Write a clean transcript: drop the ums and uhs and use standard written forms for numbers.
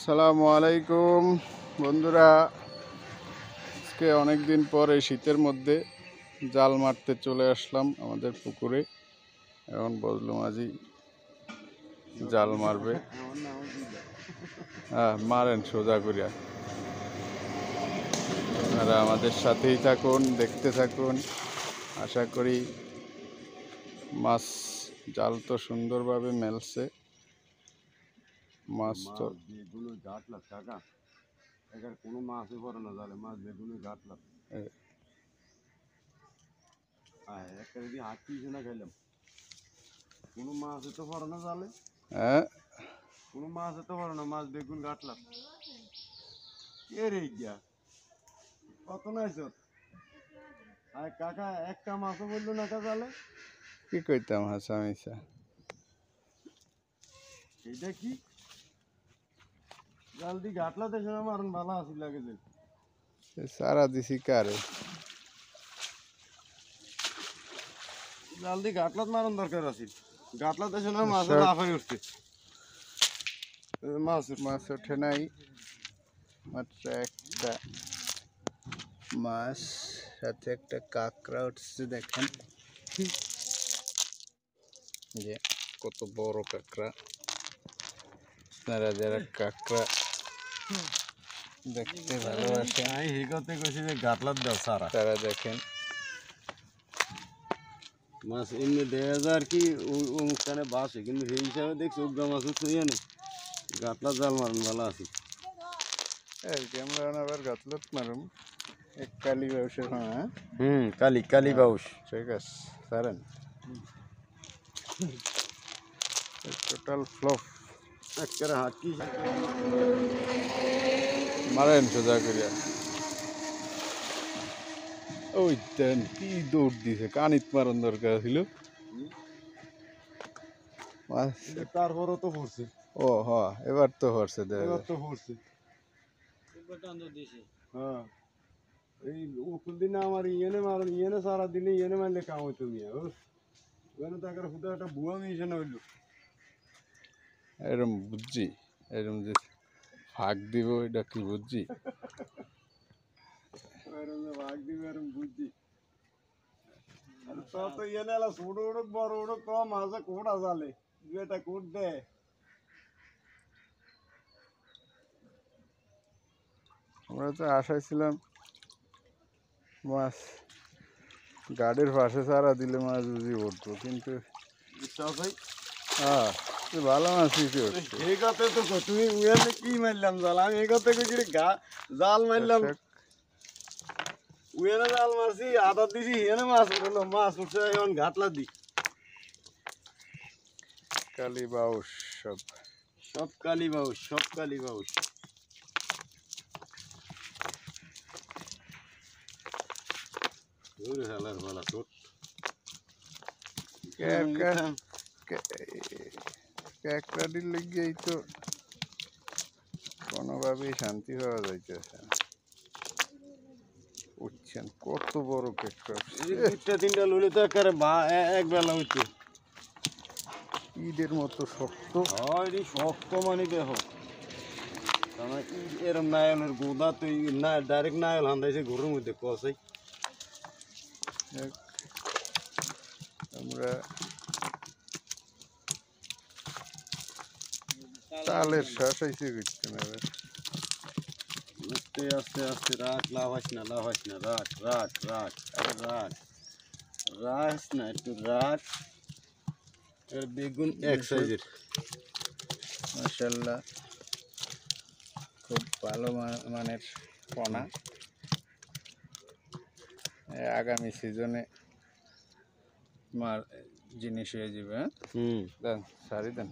আসসালামু আলাইকুম বন্ধুরা, আজকে অনেক দিন পর এই শীতের মধ্যে জাল মারতে চলে আসলাম আমাদের পুকুরে। এখন বজলু মাঝি জাল মারবে। হ্যাঁ, মারেন সোজা করিয়া। আপনারা আমাদের সাথেই থাকুন, দেখতে থাকুন। আশা করি মাছ জাল তো সুন্দরভাবে মেলছে। মাছ তো বেগুলো ঘাটলাম কাকা, এখানে কোনো মাছই পড়ে না জালে, মাছ বেগুলো ঘাটলাম। একটা যদি হাঁটি না খাইলাম, কোনো মাছ তো পড়ে না জালে, হ্যাঁ, কোনো মাছ তো পড়ে না, মাছ বেগুন ঘাটলাম। কে রে গিয়া কত নাইছ? কাকা একটা মাছও বললো না কা জালে। কি কইতাম হাসা মিশা। এইটা কি জাল দি ঘাটলা দেখে না মারণ ভালো আসি লাগে যে সারা দিছি কারে। জাল দি ঘাটলাত মারণ দরকার আছে, ঘাটলা দেখে না মাছ লাফাই উঠছে। মাছ ওঠে নাই, মাত্র একটা মাছ, সাথে একটা কাঁকড়া উঠছে। দেখেন যে কত বড় কাঁকড়া। আপনারা যারা কাঁকড়া দেখতে ভালোবাসেন তারা দেখেন। মাছ এমনি দেয়া যায় আর কি অনুষ্ঠানে বাসে, কিন্তু সেই হিসাবে দেখছি উগ্রা মাছ উঠছে জানে গাতলা জাল মারুন ভালো আছি। আমরা আবার গাতলত মারুম এক কালি ব্যবসা। হ্যাঁ, কালি বাউস ঠিক আছে, সারেন টোটাল ফ্লপ একেবারে হাঁকি মারেন সোজা করিয়া। ওই দেন কি দৌড় দিছে, কানিত মারন দরকার ছিল। তারপরও তো পড়ছে। ও হ, এবার তো হচ্ছে, এবার তো পড়ছে। হ্যাঁ, এই উকুল দিনে আমার ইয়েনে মারুন, ইয়েনে সারা দিনে ইয়েনে মারলে কাম হইতো মিয়া। ওখানে তো একটা হুদা একটা বুয়া মিশন হইলো। এরম বুঝছি, এরম যে ফাঁক দিব এটা কি বুঝছি। ভাগ দিবে এরম বুদ্ধি। তোর তো ইয়েনে এলা ছোট উড়ুক বড় উড়ুক কম মাঝে কোটা জালে দু একটা কোট দেয়। আমরা তো আশায় ছিলাম মাছ গাড়ির পাশে চারা দিলে মাছ বুঝি উঠবো, কিন্তু বিশ্বাস হয় হ্যাঁ ভালো মাছই কি উঠছে। এই কথা তো তুমি উয়ানে কি মারলাম জাল, আমি এই কথা কইছি জাল মারলাম, উয়ানে জাল মারছি আদা দিছি এনে মাছ উঠলো, মাছ উঠছে এখন ঘাটলা দি কালি বাউস সব। সব কালি বাউস, সব কালি বাউস। ওরে হালার ভালা তোর ক্যাকড়াটির লেগেই তো কোনোভাবেই শান্তি পাওয়া যাইতেছে না। উঠছেন কত বড় ক্যাকড়া, দুইটা তিনটা লইলে তো একেবারে এক বেলা হইছে। ঈদের মতো শক্ত। হয় শক্ত মানে দেখো এরম নায়লের গোদা তো না ডাইরেক্ট নায়ল হান্দাইছে ঘরের মধ্যে কষাই। আমরা তালের শ্বাস আইসে করতে না, আস্তে আস্তে আস্তে রাখ, লাভাস না লাভাস না, রাখ রাখ রাখ, আরে রাখ রাখ না একটু রাখ। এর বেগুন এক সাইজের মাশাআল্লাহ, খুব ভালো মানের পোনা। আগামী সিজনে মার জিনিস হয়ে যাবে। হ্যাঁ, দেন সারি দেন।